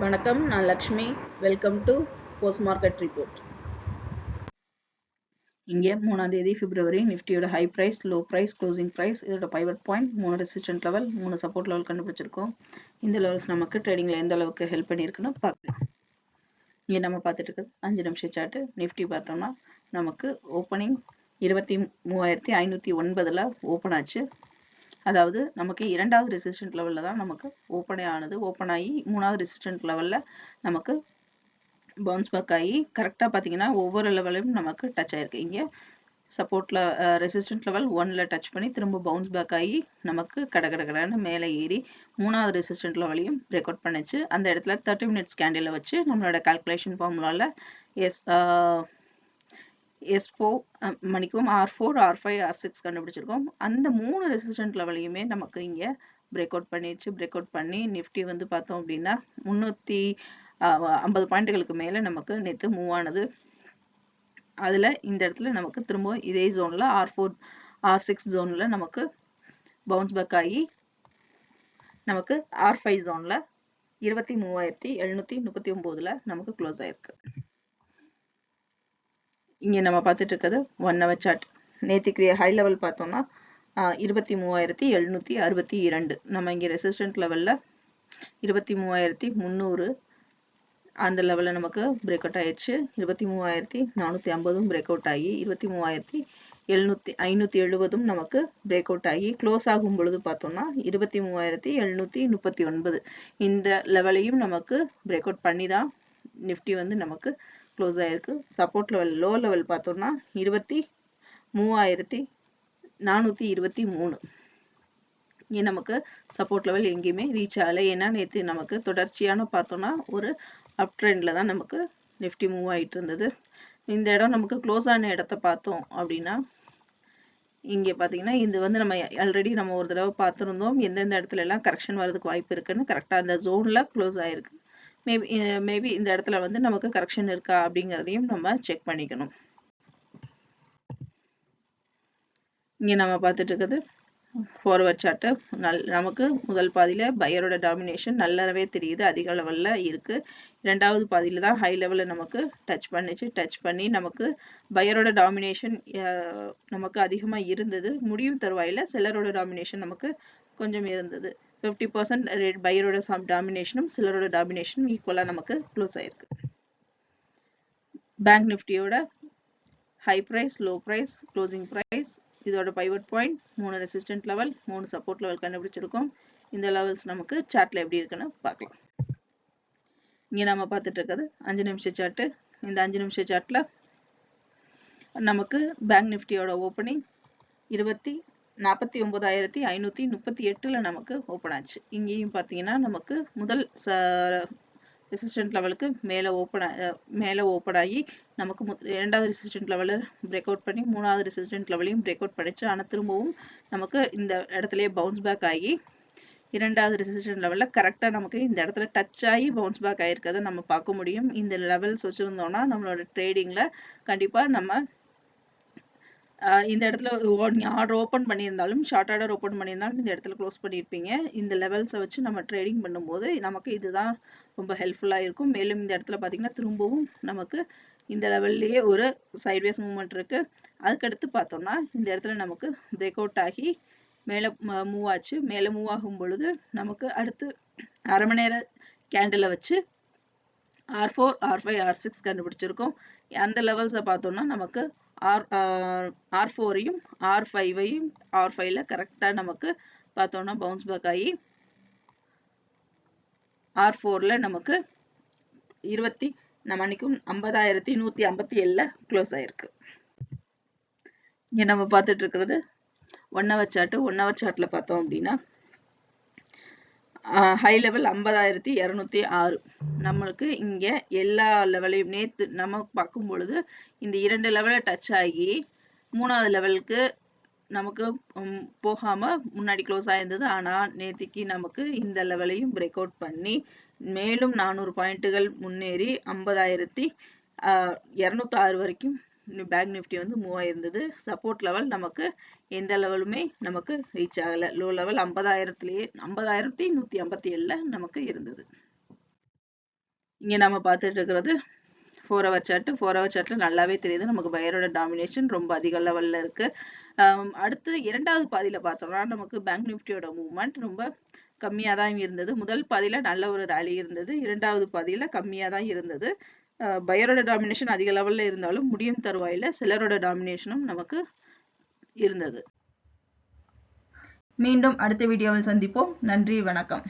வணக்கம், நான் Lakshmi. Welcome to post market report. இங்கே 3ஆம் தேதி பிப்ரவரி நிஃப்டியோட high price, low price, closing price, இதோட pivot point, 3 resistant level, 3 support level கண்டுபிடிச்சிருக்கோம். இந்த லெவல்ஸ் நமக்கு ட்ரேடிங்ல எந்த அளவுக்கு ஹெல்ப் பண்ணியிருக்குன்னு பார்க்கலாம். இங்கே நம்ம பார்த்துட்டு இருக்கிறது 5 நிமிஷம் சார்ட். நிஃப்டி பார்த்தோம்னா நமக்கு ஓப்பனிங் 23,509 ஓப்பன் ஆச்சு. அதாவது நமக்கு இரண்டாவது ரெசிஸ்டன்ட் லெவலில் தான் நமக்கு ஓப்பனே ஆனது. ஓப்பன் ஆகி 3ஆவது ரெசிஸ்டன்ட் லெவலில் நமக்கு பவுன்ஸ் பேக் ஆகி கரெக்டாக பார்த்தீங்கன்னா ஒவ்வொரு லெவலையும் நமக்கு டச் ஆயிருக்கு. இங்கே சப்போர்ட்டில் ரெசிஸ்டன்ட் லெவல் 1ல் டச் பண்ணி திரும்ப பவுன்ஸ் பேக் ஆகி நமக்கு கடன்னு மேலே ஏறி 3ஆவது ரெசிஸ்டன்ட் லெவலையும் பிரேக் அவுட் பண்ணிச்சு. அந்த இடத்துல 30 மினிட்ஸ் கேண்டில் வச்சு நம்மளோட கால்குலேஷன் ஃபார்முலாவில் S4 மணிக்கும் R4, R5, R6 கண்டுபிடிச்சிருக்கோம். அந்த 3 ரெசிஸ்டன்ட் லெவலையுமே நமக்கு இங்கே பிரேக் அவுட் பண்ணிடுச்சு. பிரேக் அவுட் பண்ணி நிஃப்டி வந்து பார்த்தோம் அப்படின்னா 350 பாயிண்ட்டுகளுக்கு மேலே நமக்கு நேற்று மூவ் ஆனது. அதில் இந்த இடத்துல நமக்கு திரும்ப இதே ஜோனில் R4, R6 ஜோனில் நமக்கு பவுன்ஸ் பேக் ஆகி நமக்கு R5 ஜோனில் 23,739 நமக்கு க்ளோஸ் ஆயிருக்கு. இங்கே நம்ம பார்த்துட்டு இருக்கிறது 1 ஹவர் சார்ட். நேற்றுக்குரிய ஹை லெவல் பார்த்தோம்னா 23,762. நம்ம இங்கே ரெசிஸ்டன்ட் லெவலில் 23,300 அந்த லெவலில் நமக்கு பிரேக் அவுட் ஆயிடுச்சு. 23,450 பிரேக் அவுட் ஆகி 23,570 நமக்கு பிரேக் அவுட் ஆகி க்ளோஸ் ஆகும் பொழுது பார்த்தோம்னா 23,739 இந்த லெவலையும் நமக்கு பிரேக் அவுட் பண்ணி தான் நிஃப்டி வந்து நமக்கு க்ளோஸ் ஆயிருக்கு. சப்போர்ட் லெவல் லோ லெவல் பார்த்தோம்னா 23,423. இங்கே நமக்கு சப்போர்ட் லெவல் எங்கேயுமே ரீச் ஆகலை. ஏன்னா நேற்று நமக்கு தொடர்ச்சியான பார்த்தோம்னா ஒரு அப் ட்ரெண்டில் தான் நமக்கு நிஃப்டி மூவ் ஆகிட்டு இருந்தது. இந்த இடம் நமக்கு க்ளோஸ் ஆன இடத்த பார்த்தோம் அப்படின்னா இங்கே பார்த்தீங்கன்னா இது வந்து நம்ம ஆல்ரெடி நம்ம ஒரு தடவை பார்த்துருந்தோம். எந்தெந்த இடத்துல எல்லாம் கரெக்ஷன் வரதுக்கு வாய்ப்பு இருக்குன்னு கரெக்டாக அந்த ஜோனில் க்ளோஸ் ஆகிருக்கு. மேபி இந்த இடத்துல வந்து நமக்கு கரெக்ஷன் இருக்கா அப்படிங்கிறதையும் நம்ம செக் பண்ணிக்கணும். இங்கே நம்ம பார்த்துட்டு இருக்கிறது ஃபார்வர்ட் சார்ட்டு. நமக்கு முதல் பாதியில் பையரோட டாமினேஷன் நல்லாவே தெரியுது, அதிக லெவலில் இருக்குது. இரண்டாவது பாதியில் தான் ஹை லெவலில் நமக்கு டச் பண்ணிச்சு. டச் பண்ணி நமக்கு பையரோட டாமினேஷன் நமக்கு அதிகமாக இருந்தது. முடிவு தருவாயில் செல்லரோட டாமினேஷன் நமக்கு கொஞ்சம் இருந்தது. 50% பையரோட டாமினேஷனும் செல்லரோட டாமினேஷனும் ஈக்குவலாக நமக்கு க்ளோஸ் ஆயிருக்கு. பேங்க் நிஃப்டியோட high price, low price, closing price, இதோட pivot point, 3 resistant level, 3 support level கண்டுபிடிச்சிருக்கோம். இந்த லெவல்ஸ் நமக்கு சார்ட்ல எப்படி இருக்குன்னு பார்க்கலாம். இங்கே நம்ம பார்த்துட்டு இருக்கிறது 5 நிமிஷம் சார்ட்டு. இந்த 5 நிமிஷம் சார்ட்ல நமக்கு பேங்க் நிஃப்டியோட ஓப்பனிங் 49,538 நமக்கு ஓப்பன் ஆச்சு. இங்கேயும் பார்த்தீங்கன்னா நமக்கு முதல் ரெசிஸ்டன்ட் லெவலுக்கு மேலே ஓப்பன் ஆகி நமக்கு இரண்டாவது ரெசிஸ்டன்ட் லெவலில் பிரேக் அவுட் பண்ணி 3ஆவது ரெசிஸ்டன்ட் லெவலையும் பிரேக் அவுட் பண்ணிச்சு. ஆனால் திரும்பவும் நமக்கு இந்த இடத்துலயே பவுன்ஸ் பேக் ஆகி இரண்டாவது ரெசிஸ்டன்ட் லெவலில் கரெக்டாக நமக்கு இந்த இடத்துல டச் ஆகி பவுன்ஸ் பேக் ஆகிருக்கிறத நம்ம பார்க்க முடியும். இந்த லெவல்ஸ் வச்சுருந்தோம்னா நம்மளோட ட்ரேடிங்கில் கண்டிப்பாக நம்ம இந்த இடத்துல ஆர்டர் ஓப்பன் பண்ணியிருந்தாலும், ஷார்ட் ஆர்டர் ஓப்பன் பண்ணியிருந்தாலும் இந்த இடத்துல க்ளோஸ் பண்ணியிருப்பீங்க. இந்த லெவல்ஸை வச்சு நம்ம ட்ரேடிங் பண்ணும்போது நமக்கு இதுதான் ரொம்ப ஹெல்ப்ஃபுல்லாக இருக்கும். மேலும் இந்த இடத்துல பார்த்தீங்கன்னா திரும்பவும் நமக்கு இந்த லெவல்லையே ஒரு சைட்வேஸ் மூவ்மெண்ட் இருக்குது. அதுக்கடுத்து பார்த்தோம்னா இந்த இடத்துல நமக்கு பிரேக் அவுட் ஆகி மேலே மூவ் ஆச்சு. மேலே மூவ் ஆகும் பொழுது நமக்கு அடுத்து அரை மணி நேர கேண்டிலை வச்சு R4, R5, R6 கண்டுபிடிச்சிருக்கோம். அந்த லெவல்ஸை பார்த்தோம்னா நமக்கு R4ஐயும் R5ஐயும் R5ல கரெக்டாக நமக்கு பார்த்தோம்னா பவுன்ஸ் பேக் ஆகி R4ல நமக்கு 50,157 க்ளோஸ் ஆயிருக்கு. இங்கே நம்ம பார்த்துட்டு இருக்கிறது 1 ஹவர் சார்ட்டு. 1 ஹவர் சார்ட்ல பார்த்தோம் அப்படின்னா ஹை லெவல் 50,206. நம்மளுக்கு இங்கே எல்லா லெவலையும் நேற்று நம்ம பார்க்கும் பொழுது இந்த 2 லெவலை டச் ஆகி 3ஆவது லெவலுக்கு நமக்கு போகாமல் முன்னாடி க்ளோஸ் ஆயிருந்தது. ஆனால் நேற்றுக்கு நமக்கு இந்த லெவலையும் பிரேக் அவுட் பண்ணி மேலும் 400 பாயிண்ட்டுகள் முன்னேறி 50,206 வரைக்கும் பேங்க் நிஃப்டி வந்து மூவ் ஆயிருந்தது. சப்போர்ட் லெவல் நமக்கு எந்த லெவலுமே நமக்கு ரீச் ஆகலை. லோ லெவல் 50,157 நமக்கு இருந்தது. இங்க நம்ம பார்த்துட்டு இருக்கிறது 4 ஹவர் சார்ட். 4 ஹவர் சார்ட்ல நல்லாவே தெரியுது நமக்கு பையரோட டாமினேஷன் ரொம்ப அதிக லெவல்ல இருக்கு. அடுத்து இரண்டாவது பாதியில பார்த்தோம்னா நமக்கு பேங்க் நிஃப்டியோட மூவ்மெண்ட் ரொம்ப கம்மியா தான் இருந்தது. முதல் பாதியில நல்ல ஒரு ராலி இருந்தது. இரண்டாவது பாதியில கம்மியா தான் இருந்தது. பையரோட டாமினேஷன் அதிக லெவல்ல இருந்தாலும் முடியும் தருவாயில செல்லரோட டாமினேஷனும் நமக்கு இருந்தது. மீண்டும் அடுத்த வீடியோவில் சந்திப்போம். நன்றி, வணக்கம்.